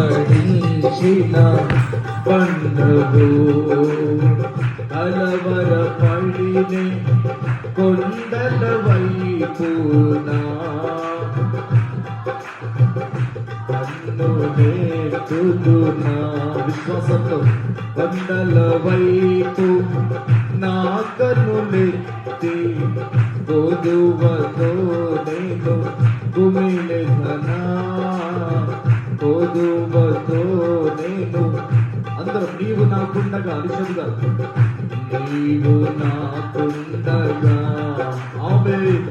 వెంబడించిన పండుగ కలవరపడినే కొండల వైపునా కన్ను నేర్చుతున్నా విశ్వాసంతో కొండల వైపు నా కన్నులెత్తి కొదువతో నేను కుమిలెదనా కొదువతో నేను అందరం నీవు నాకుండగా అలిషదుగా నీవు నాకుండగా ఆమేన్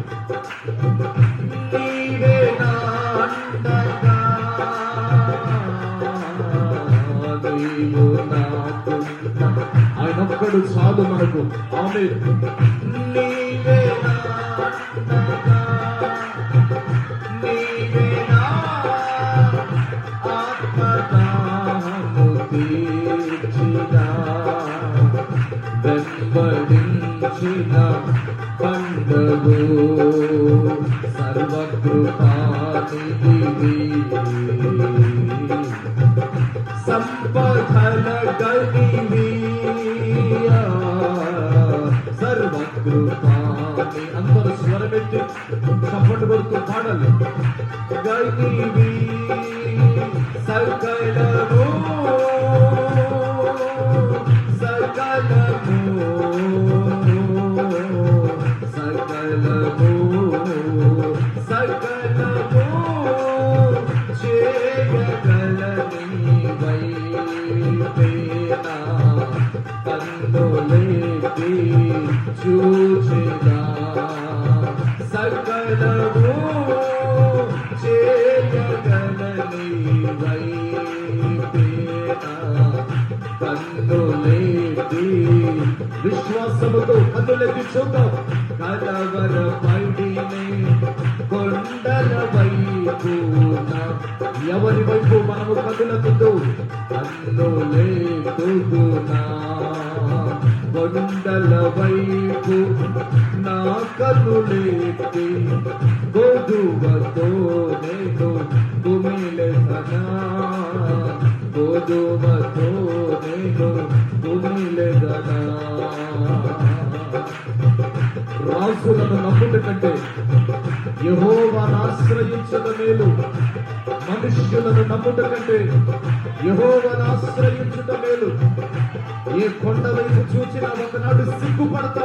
నీవే నా అండగా నీవు నాకుండగా ఆయనొక్కడు చాలు మనకు ఆమేన్ నీవే నా అండగా నీవే నా ఆత్మదాహము తీర్చిన వెంబడించిన పండుగ సర్వకృపానిధివి సంపదల గనివి సర్వకృపాని అందరూ స్వరమెత్తి చప్పట్లు కొడుతూ పాడాలి గనివి సకలము సకలము సకలము సకలము చేయగలని వైపేనా కన్నులెత్తి చూచెదా సకలము చేయగలని వైపేనా కన్నులెత్తి విశ్వాసముతో కన్నులెత్తి చూద్దాం కలవరపడినే కొండల వైపున ఎవరి వైపు మనము కదులుతుందో కన్నులెత్తుతున్నా కొండల వైపు నా కన్నులెత్తి కొదువతో నేను కుమిలెదనా కొదువతో నేను కుమిలెదనా రాజులను నమ్ముట కంటే యెహోవాను ఆశ్రయించద మేలు మనుష్యులను నమ్ముట కంటే యెహోవాను ఆశ్రయించుట మేలు ఏ కొండ వైపు చూచినా ఒకనాడు సిగ్గుపడతా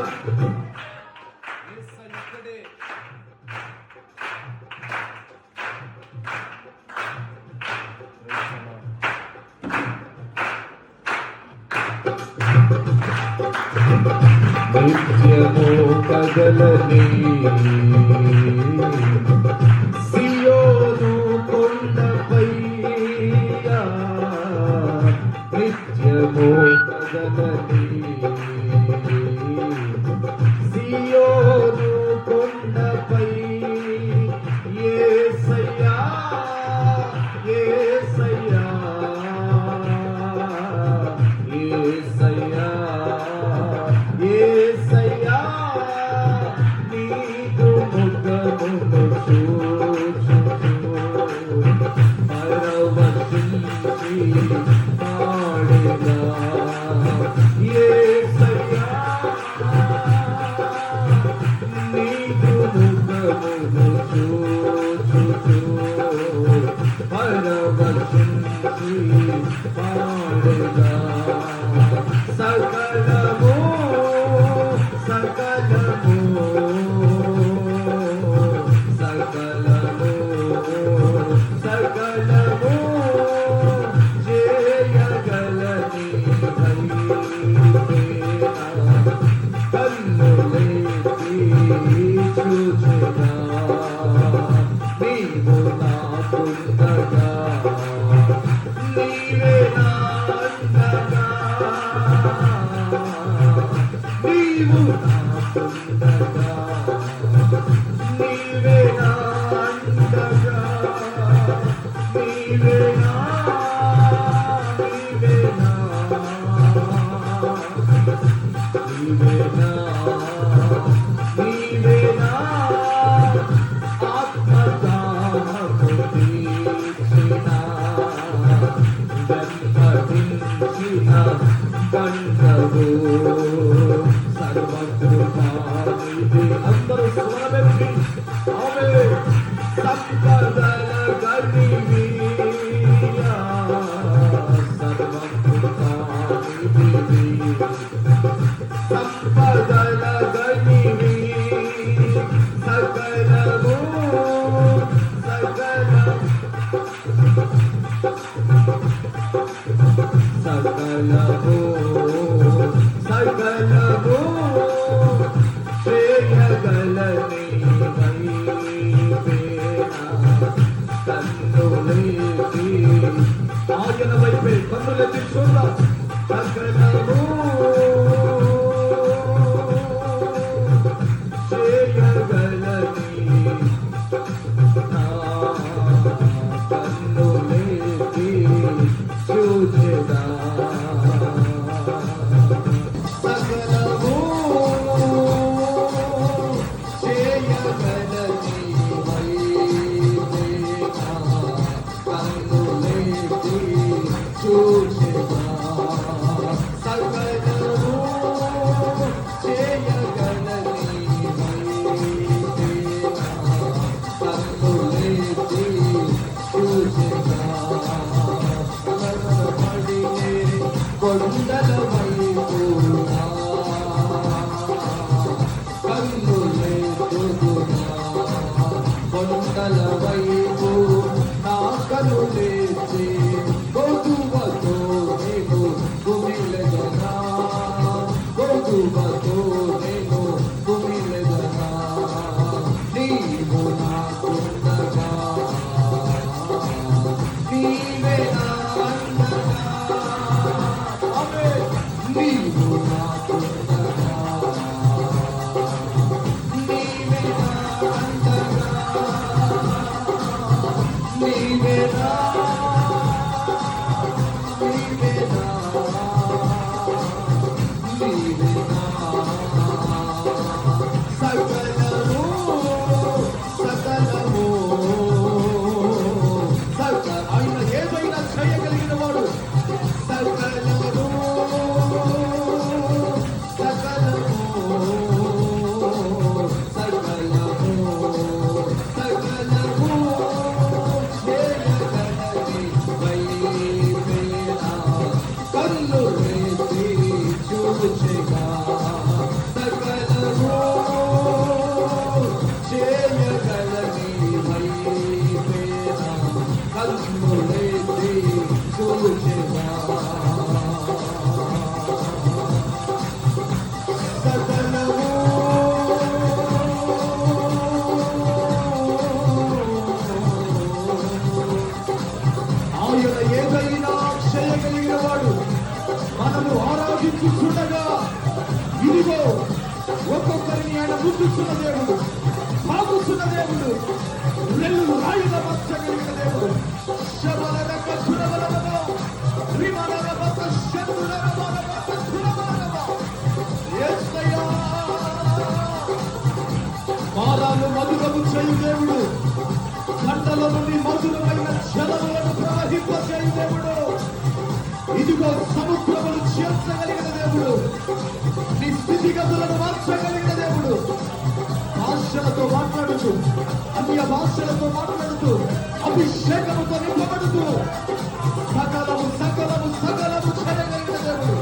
నిత్యము కదలని సియోను కొండపై నిత్యము కదలని సియోను కొండపై యేసయ్యా యేసయ్యా యేసయ్యా యేసయ్యా నీకు ముఖమును చూచుచు పరవశించి పాడెదా యేసయ్యా నీకు ముఖమును చూచుచు పరవశించి పాడెదా సకలము సకలము సకలము సకలము చేయగలని వైపేనా కన్నులెత్తి చూచెదా నీవు నాకుండగా నీవే నా అండగా నీవు నాకుండగా నీవే నా అండగా నీవే నా నీవే నా నీవే నా నీవే నా ఆత్మగా కన్నులెత్తి చూద్దాం. సకలము చేయగలని నా కన్నులెత్తి చూచెదా. సకలము చేయగలని కన్నులెత్తి చూచెదా. సకలము చేయగలని కన్నులెత్తి చూచెదా. కనబడినే కొండల వైపు కన్నులెత్తుదునా. కొండల వైపు నా కన్నులెత్తి గోధుమతో నేను కుమిలెదనా. గోధుమతో నేను కుమిలెదనా. నీవు నాకుండగా నీవే నా అండగా. ఆమేన్. నీవు నాకుండగా నీవే నా అండగా. నీవే నా నీవే నా నీవే నా. సకలము సకలము ఆయన ఏదైనా చేయగలిగిన వాడు. సకలము సకలము సకలము సకలము చేయగలని వైపేనా కన్నులెత్తి చూచెగా. సకలము చేయగలని వైపేనా కన్నులెత్తి చూచెగా. సకలము ఆయన ఏదైనా చేయగలిగిన వాడు. మనము ఆరాధించుచుండగా ఇదిగో ఒక్కొక్కరిని ఆయన ముందుచున్న దేవుడు, సాగుతున్న దేవుడు, నెల్లు రాయుధ మార్చగలిగిన దేవుడు. శబలరక చురబలరమ, రిమలరబక శందురరబలరబక చురబలరమ. యేసయ్యా మారాలు మధురము చేయు దేవుడు. గంటల నుండి మధురమైన జలములను ప్రవహింపచేయు దేవుడు. ఇదిగో సముద్రములు చేర్చగలిగిన దేవుడు. నీ స్థితిగతులను మార్చగలిగిన దేవుడు. భాషలతో మాట్లాడుతూ, అన్య భాషలతో మాట్లాడుతూ, అభిషేకముతో నింపబడుతూ సకలము సకలము సకలము చేయగలిగిన దేవుడు.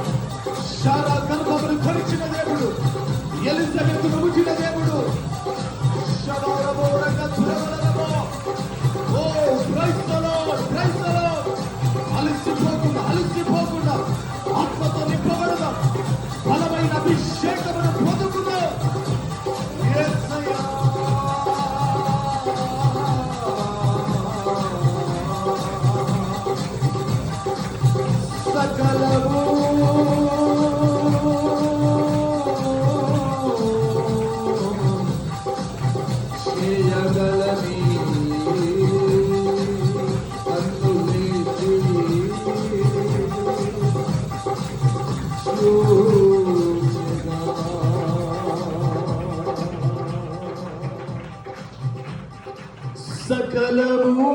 శారా గర్భమును ధరించిన దేవుడు. ఎలిజబెతును పుట్టిన దేవుడు. శబరమో రంగ ధురవలరమో. O praise the Lord, praise the Lord. అలసిపోకుండా ఆత్మతో నింపబడదాం. బలమైన అభిషేకమును పొందుకుందాం. యేసయ్యా సకలము చేయగలని కన్నులెత్తి చూచెగా. సకలము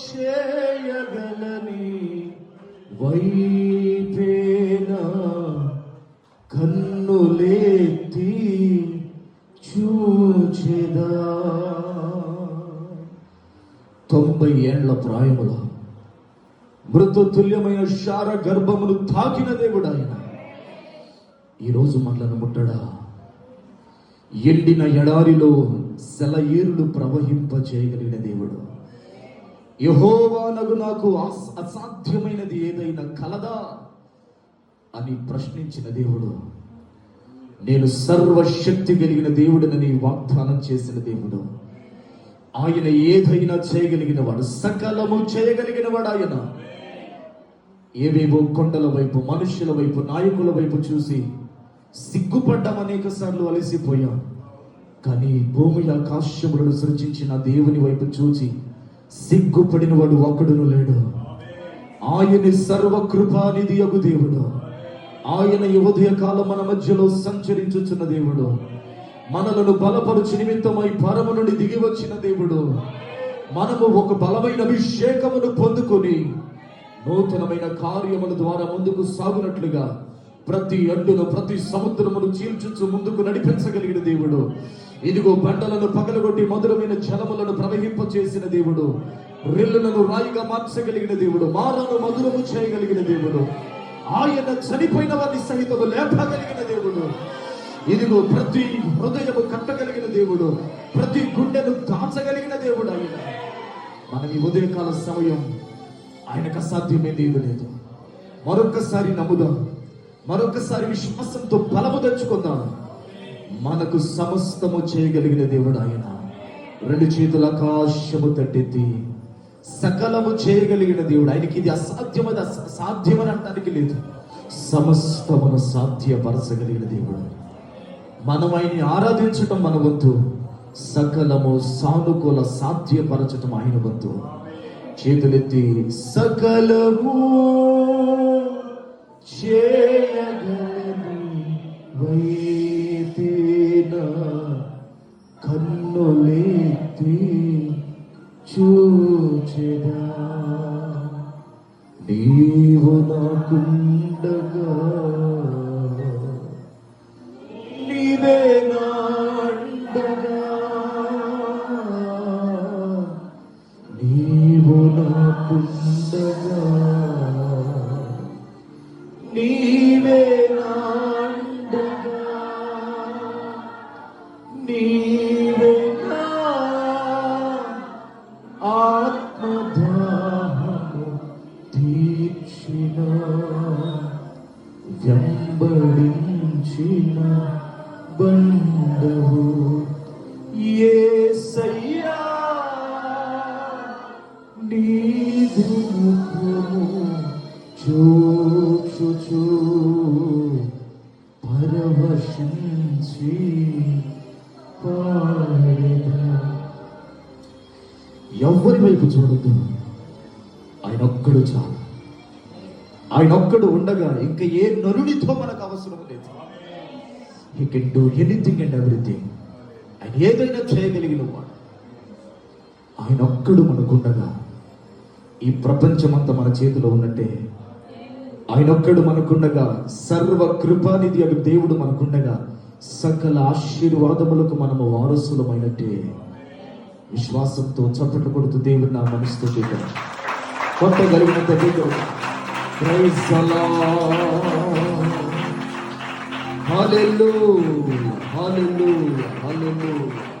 చేయగలని వైపేనా కన్నులెత్తి చూచెదా. 90 ఏళ్ల ప్రాయములో మృతతుల్యమైన శార గర్భమును తాకిన దేవుడు ఆయన. ఈరోజు మనలను ముట్టడా. ఎండిన ఎడారిలో సెలయేరులు ప్రవహింపచేయగలిగిన దేవుడు. యెహోవానగు నాకు అసాధ్యమైనది ఏదైనా కలదా అని ప్రశ్నించిన దేవుడు. నేను సర్వశక్తి కలిగిన దేవుడిని వాగ్దానం చేసిన దేవుడు. ఆయన ఏదైనా చేయగలిగిన వాడు, సకలము చేయగలిగిన వాడు ఆయన. ఏవేవో కొండల వైపు, మనుషుల వైపు, నాయకుల వైపు చూసి సిగ్గుపడ్డాం, అనేక సార్లు అలసిపోయాం. కానీ భూమి ఆకాశములను సృజించిన దేవుని వైపు చూసి సిగ్గుపడిన వాడు ఒక్కడును లేడు. ఆయన సర్వకృపానిధి యగు దేవుడు. ఆయన ఈ ఉదయ కాలం మన మధ్యలో సంచరించుచున్న దేవుడు. మనలను బలపరుచు నిమిత్తమై పరము నుండి దిగి వచ్చిన దేవుడు. మనము ఒక బలమైన అభిషేకమును పొందుకొని నూతనమైన కార్యముల ద్వారా ముందుకు సాగునట్లుగా ప్రతి అడ్డును, ప్రతి సముద్రమును చీల్చుచు ముందుకు నడిపించగలిగిన దేవుడు. ఇదిగో బండలను పగలగొట్టి మధురమైన జలములను ప్రవహింప చేసిన దేవుడు. రెల్లులను రాయిగా మార్చగలిగిన దేవుడు. మాలను మధురము చేయగలిగిన దేవుడు. ఆయన చనిపోయిన వారిని సహితము లేపగలిగిన దేవుడు. ఇదిగో ప్రతి హృదయము కట్టగలిగిన దేవుడు. ప్రతి గుండెను దాచగలిగిన దేవుడు ఆయన. మనం ఈ ఉదయకాల సమయం ఆయనకు అసాధ్యమైంది ఏమీ లేదు. మరొకసారి నమ్ముదాం, మరొకసారి విశ్వాసంతో బలము తెచ్చుకుందాం. మనకు సమస్తము చేయగలిగిన దేవుడు ఆయన. రెండు చేతుల ఆకాశము తట్టెత్తి సకలము చేయగలిగిన దేవుడు. ఆయనకి ఇది అసాధ్యమని సాధ్యమని అనడానికి లేదు. సమస్తమును సాధ్యపరచగలిగిన దేవుడు. మనం ఆయన్ని ఆరాధించటం మన వంతు, సకలము సానుకూల సాధ్యపరచటం ఆయన వంతు. చేతులెత్తి సకలము చేయగలని వైతేనా కన్నులెత్తి చూచెదా, నీవు నాకుండగా నీవే నాండగా, నీవు నాకుండగా నీవే నాండగా, నీవే నా ఆత్మదాహము తీర్చిన, వెంబడించిన బండవు యేసయ్యా. నీదు ముఖము చూచుచు పరవశించి పాడెదా. ఎవరి వైపు చూడద్దు, ఆయన ఒక్కడు చాలు. ఆయన ఒక్కడు ఉండగా ఇంకా ఏ నరునితో మనకు అవసరం లేదు. He can do anything and everything. ఆయన ఏదైనా చేయగలిగిన వాడు. ఆయన ఒక్కడు మనకుండగా ఈ ప్రపంచమంతా మన చేతిలో ఉన్నట్టే. ఆయన ఒక్కడు మనకుండగా, సర్వ కృపానిధి అగు దేవుడు మనకుండగా, సకల ఆశీర్వాదములకు మనము వారసులమైనట్టే. విశ్వాసంతో చప్పట్లు కొడుతూ దేవుడు నా మనసుతో కొట్టగలిగినంత praise the Lord. Hallelujah, hallelujah, hallelujah.